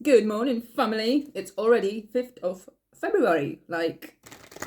Good morning, family. It's already 5th of February. Like,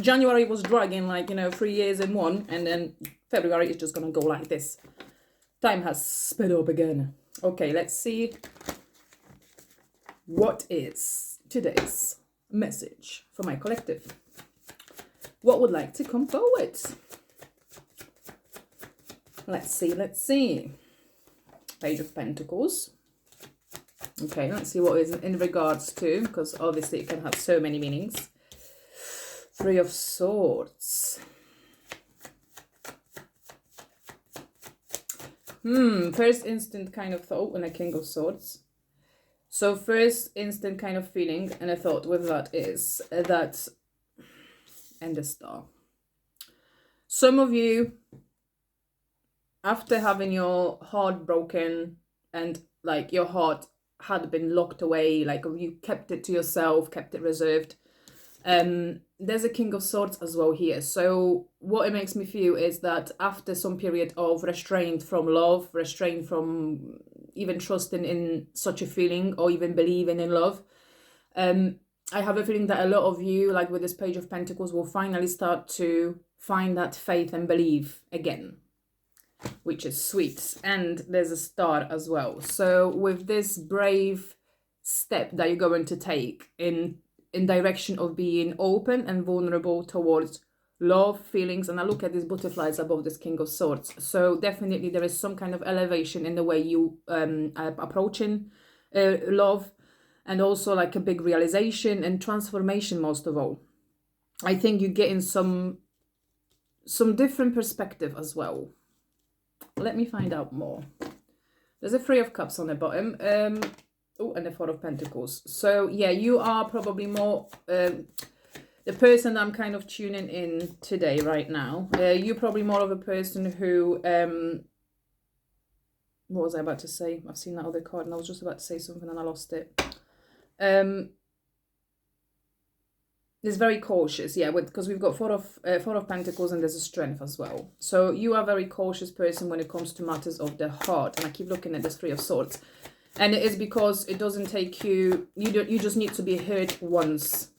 January was dragging, 3 years in one, and then February is just gonna go like this. Time has sped up again. Okay, let's see what is today's message for my collective. What would like to come forward? Let's see. Page of Pentacles. Okay, let's see what is in regards to, because obviously it can have so many meanings. Three of Swords. First instant kind of thought and a King of Swords. So first instant kind of feeling and a thought with that is that, and the Star. Some of you, after having your heart broken and like your heart had been locked away, like you kept it to yourself, kept it reserved, there's a King of Swords as well here. So what it makes me feel is that after some period of restraint from love, restraint from even trusting in such a feeling or even believing in love, I have a feeling that a lot of you, like with this Page of Pentacles, will finally start to find that faith and believe again, which is sweet. And there's a Star as well. So with this brave step that you're going to take in direction of being open and vulnerable towards love, feelings, and I look at these butterflies above this King of Swords. So definitely there is some kind of elevation in the way you are approaching love, and also like a big realization and transformation. Most of all, I think you're getting some different perspective as well. Let me find out more. There's a Three of Cups on the bottom. Oh, and the Four of Pentacles. So yeah, you are probably more the person I'm kind of tuning in today right now. You're probably more of a person who what was I about to say? I've seen that other card and I was just about to say something and I lost it. Is very cautious, yeah, because we've got Four of Pentacles and there's a Strength as well. So you are a very cautious person when it comes to matters of the heart. And I keep looking at this Three of Swords. And it is because it doesn't take you, you just need to be hurt once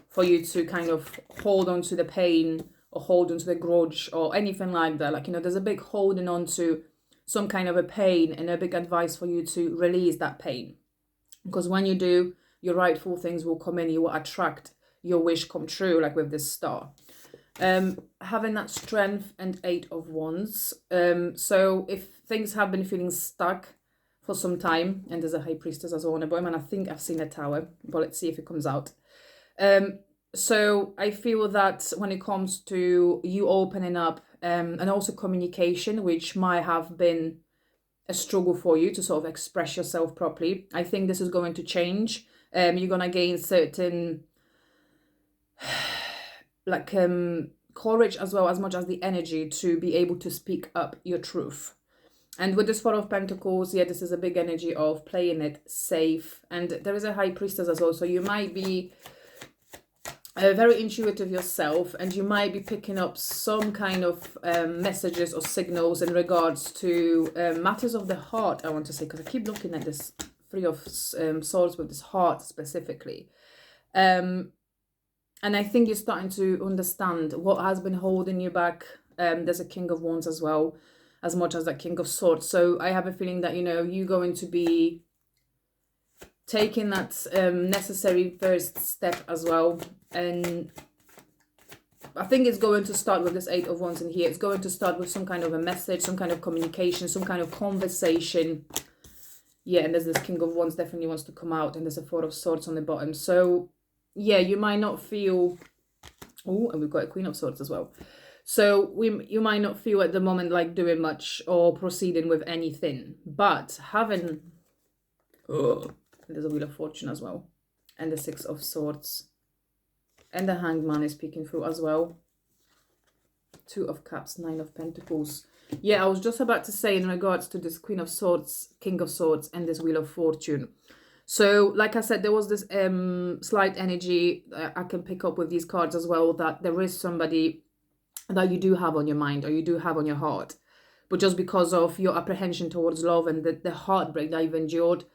for you to kind of hold on to the pain or hold on to the grudge or anything like that. Like, there's a big holding on to some kind of a pain and a big advice for you to release that pain. Because when you do, your rightful things will come in, you will attract your wish come true, like with this Star. Having that Strength and Eight of Wands. So if things have been feeling stuck for some time, and there's a High Priestess as well on the bottom, and I think I've seen a Tower, but let's see if it comes out. So I feel that when it comes to you opening up, and also communication, which might have been a struggle for you to sort of express yourself properly, I think this is going to change. You're gonna gain certain like courage as well, as much as the energy to be able to speak up your truth. And with this Four of Pentacles, yeah, this is a big energy of playing it safe. And there is a High Priestess as well. So you might be very intuitive yourself, and you might be picking up some kind of messages or signals in regards to matters of the heart, I want to say, because I keep looking at this Three of Swords with this heart specifically. And I think you're starting to understand what has been holding you back. There's a King of Wands as well, as much as that King of Swords. So I have a feeling that, you're going to be taking that necessary first step as well. And I think it's going to start with this Eight of Wands in here. It's going to start with some kind of a message, some kind of communication, some kind of conversation. Yeah, and there's this King of Wands definitely wants to come out, and there's a Four of Swords on the bottom. So yeah, you might not feel... Oh, and we've got a Queen of Swords as well. So you might not feel at the moment like doing much or proceeding with anything. But having... Oh, there's a Wheel of Fortune as well. And the Six of Swords. And the Hanged Man is peeking through as well. Two of Cups, Nine of Pentacles. Yeah, I was just about to say in regards to this Queen of Swords, King of Swords, and this Wheel of Fortune. So, like I said, there was this slight energy I can pick up with these cards as well, that there is somebody that you do have on your mind or you do have on your heart. But just because of your apprehension towards love and the heartbreak that you've endured,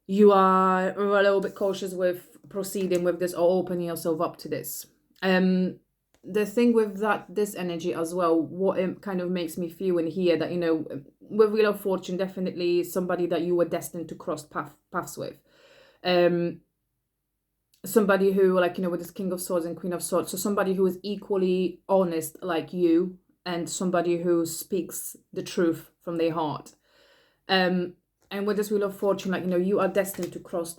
you are a little bit cautious with proceeding with this or opening yourself up to this. The thing with this energy as well, what it kind of makes me feel in here, that, you know, with Wheel of Fortune, definitely somebody that you were destined to cross paths with. Somebody who, like, you know, with this King of Swords and Queen of Swords, so somebody who is equally honest like you, and somebody who speaks the truth from their heart. And with this Wheel of Fortune, like, you know, you are destined to cross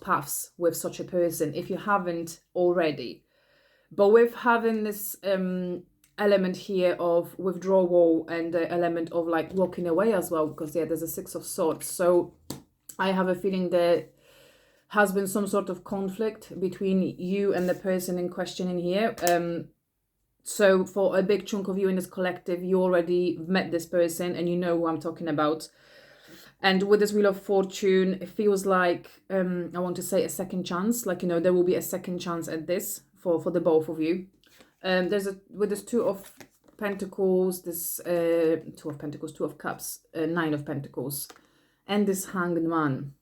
paths with such a person if you haven't already. But with having this element here of withdrawal and the element of like walking away as well, because yeah, there's a Six of Swords. So I have a feeling there has been some sort of conflict between you and the person in question in here. So for a big chunk of you in this collective, you already met this person and you know who I'm talking about. And with this Wheel of Fortune, it feels like, I want to say a second chance. Like, you know, there will be a second chance at this for the both of you. With this Two of Pentacles, this Two of Pentacles, Two of Cups, Nine of Pentacles, and this Hanged Man.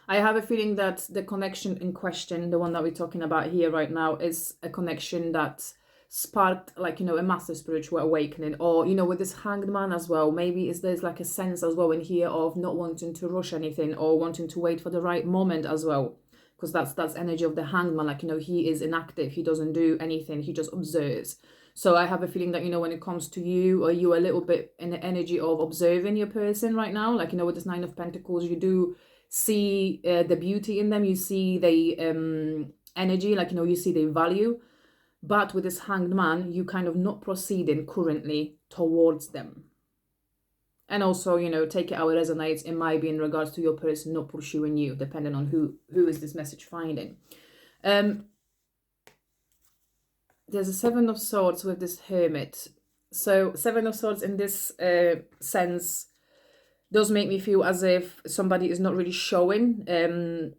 I have a feeling that the connection in question, the one that we're talking about here right now, is a connection that sparked, like, you know, a massive spiritual awakening. Or, you know, with this Hanged Man as well, maybe there's like a sense as well in here of not wanting to rush anything or wanting to wait for the right moment as well. Because that's energy of the Hanged Man. Like, you know, he is inactive, he doesn't do anything, he just observes. So I have a feeling that, you know, when it comes to you, or you a little bit in the energy of observing your person right now. Like, you know, with this Nine of Pentacles, you do see the beauty in them, you see the energy, like, you know, you see the value. But with this Hanged Man, you kind of not proceeding currently towards them. And also, you know, take it how it resonates. It might be in regards to your person not pursuing you, depending on who is this message finding. There's a Seven of Swords with this Hermit. So Seven of Swords in this sense does make me feel as if somebody is not really showing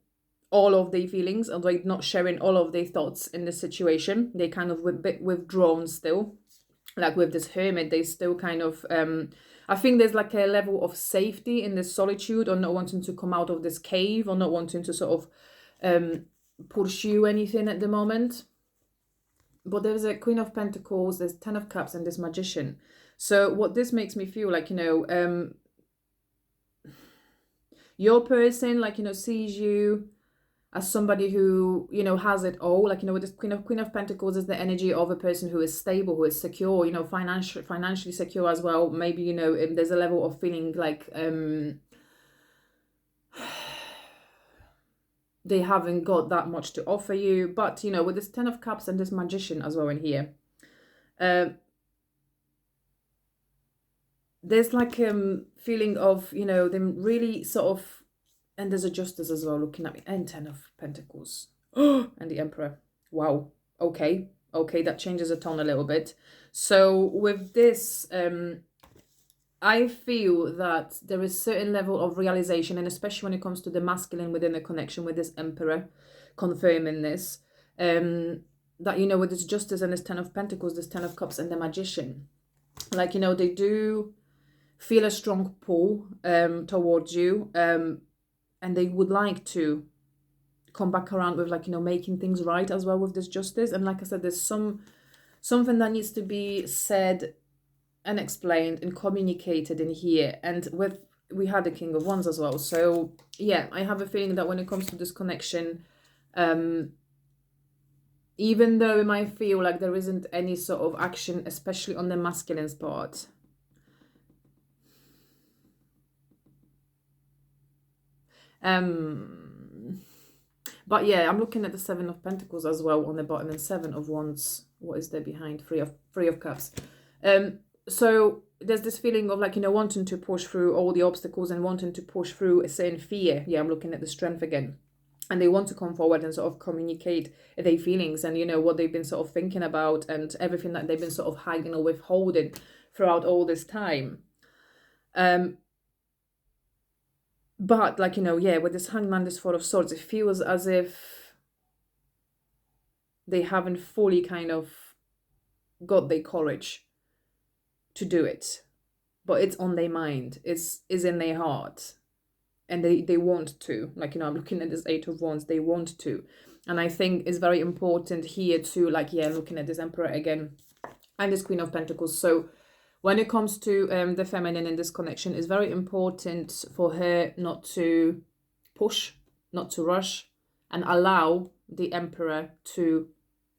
all of their feelings, or like not sharing all of their thoughts in the situation. They kind of a bit withdrawn still. Like with this Hermit, they still kind of I think there's like a level of safety in this solitude, or not wanting to come out of this cave, or not wanting to sort of pursue anything at the moment. But there's a Queen of Pentacles, there's Ten of Cups, and this Magician. So what this makes me feel like, you know, your person, like, you know, sees you as somebody who, you know, has it all. Like, you know, with this Queen of Pentacles is the energy of a person who is stable, who is secure, you know, financially secure as well. Maybe, you know, there's a level of feeling like they haven't got that much to offer you. But, you know, with this Ten of Cups and this Magician as well in here, there's like feeling of, you know, them really sort of, and there's a Justice as well looking at me, and Ten of Pentacles. And the Emperor. Wow. Okay, that changes the tone a little bit. So with this, I feel that there is certain level of realization, and especially when it comes to the masculine within the connection with this Emperor, confirming this, that, you know, with this Justice and this Ten of Pentacles, this Ten of Cups and the Magician, like, you know, they do feel a strong pull towards you, and they would like to come back around with, like, you know, making things right as well with this Justice. And like I said, there's something that needs to be said and explained and communicated in here. And we had the King of Wands as well. So yeah, I have a feeling that when it comes to this connection, even though it might feel like there isn't any sort of action, especially on the masculine's part, but yeah, I'm looking at the Seven of Pentacles as well on the bottom, and Seven of Wands. What is there behind? Three of Cups. So there's this feeling of, like, you know, wanting to push through all the obstacles and wanting to push through a certain fear. Yeah, I'm looking at the Strength again. And they want to come forward and sort of communicate their feelings and, you know, what they've been sort of thinking about and everything that they've been sort of hiding or withholding throughout all this time. But, like, you know, yeah, with this Hangman, this Four of Swords, it feels as if they haven't fully kind of got their courage to do it. But it's on their mind. It's in their heart. and they want to, like, I'm looking at this Eight of Wands, they want to. And I think it's very important here to, like, looking at this Emperor again and this Queen of Pentacles. So when it comes to the feminine in this connection, it's very important for her not to push, not to rush, and allow the Emperor to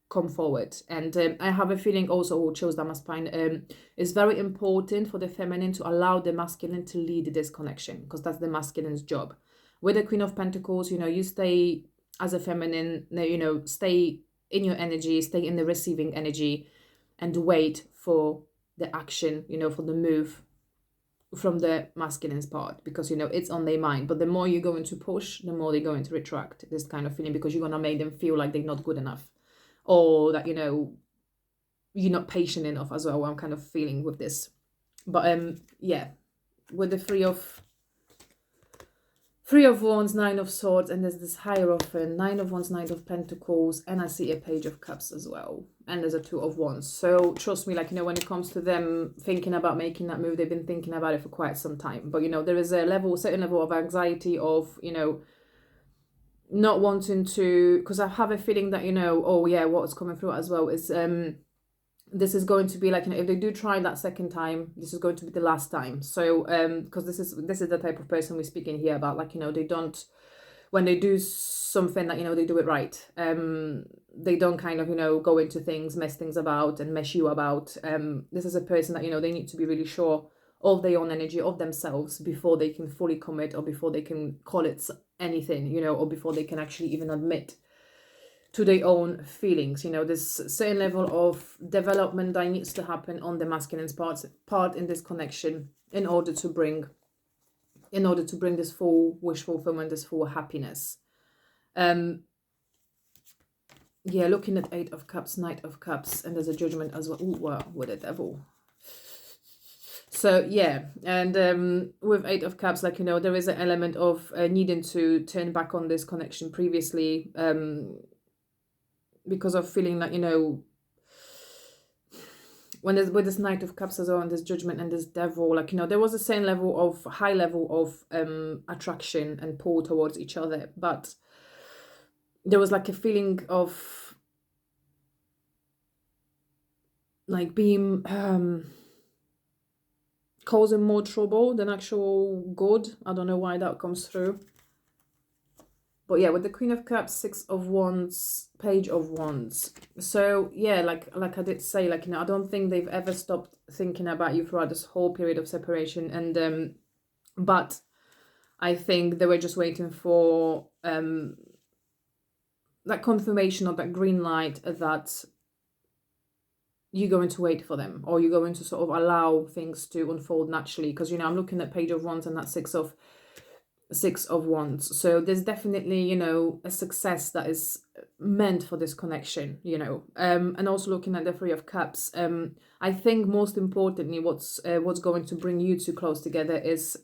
come forward. And I have a feeling also, who chose that spine, it's very important for the feminine to allow the masculine to lead this connection, because that's the masculine's job. With the Queen of Pentacles, you stay as a feminine, stay in your energy, stay in the receiving energy, and wait for the action, for the move from the masculine's part, because it's on their mind. But the more you're going to push, the more they're going to retract, this kind of feeling, because you're going to make them feel like they're not good enough, or that you're not patient enough as well. I'm kind of feeling with this. But with the Three of Wands, Nine of Swords, and there's this Hierophant, Nine of Wands, Nine of Pentacles, and I see a Page of Cups as well, and there's a Two of Wands. So trust me, like, when it comes to them thinking about making that move, they've been thinking about it for quite some time. But there is a certain level of anxiety of not wanting to, because I have a feeling that what's coming through as well is this is going to be like, if they do try that second time, this is going to be the last time. So because this is the type of person we're speaking here about, like, they don't, when they do something that they do it right, they don't kind of go into things, mess things about and mess you about. This is a person that they need to be really sure of their own energy, of themselves, before they can fully commit, or before they can call it anything, or before they can actually even admit to their own feelings. There's a certain level of development that needs to happen on the masculine's part in this connection, in order to bring this full wish fulfillment, this full happiness. Looking at Eight of Cups, Knight of Cups, and there's a Judgment as well. Ooh, wow, with the Devil. So and with Eight of Cups, like, there is an element of needing to turn back on this connection previously, because of feeling like, when there's with this Knight of Cups as well, and this Judgment and this Devil, like, there was a certain level of high level of attraction and pull towards each other, but there was like a feeling of like being causing more trouble than actual good. I don't know why that comes through. But with the Queen of Cups, Six of Wands, Page of Wands. So like I did say, like, I don't think they've ever stopped thinking about you throughout this whole period of separation. And but I think they were just waiting for that confirmation, or that green light, that you're going to wait for them, or you're going to sort of allow things to unfold naturally. Because I'm looking at Page of Wands and that Six of Wands. So there's definitely a success that is meant for this connection, and also looking at the Three of Cups, I think most importantly what's going to bring you two close together is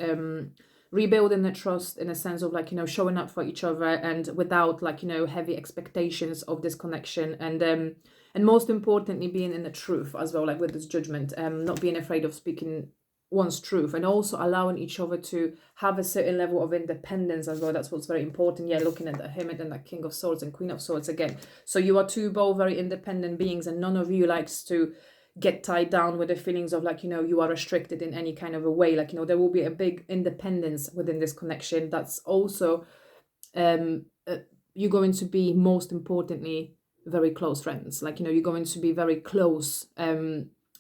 rebuilding the trust, in a sense of, like, showing up for each other, and without, like, heavy expectations of this connection, and most importantly being in the truth as well, like with this Judgment, not being afraid of speaking one's truth, and also allowing each other to have a certain level of independence as well. That's what's very important. Looking at the Hermit and the King of Swords and Queen of Swords again. So you are two both very independent beings, and none of you likes to get tied down with the feelings of, like, you are restricted in any kind of a way. Like, there will be a big independence within this connection. That's also you're going to be, most importantly, very close friends. Like, you're going to be very close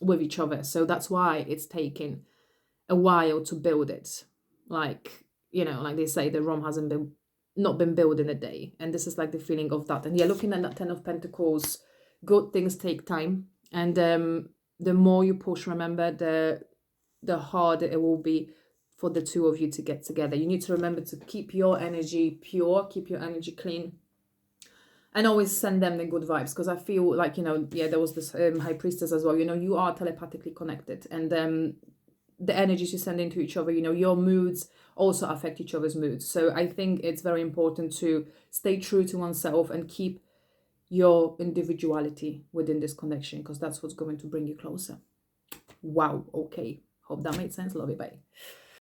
with each other. So that's why it's taking a while to build it. Like, like they say, the Rome hasn't been built in a day. And this is like the feeling of that. And looking at that Ten of Pentacles, good things take time. And the more you push, remember, the harder it will be for the two of you to get together. You need to remember to keep your energy pure, keep your energy clean, and always send them the good vibes. Because I feel like, there was this High Priestess as well. You are telepathically connected, and the energies you send into each other, your moods also affect each other's moods. So I think it's very important to stay true to oneself and keep your individuality within this connection, because that's what's going to bring you closer. Wow. Okay. Hope that made sense. Love you. Bye.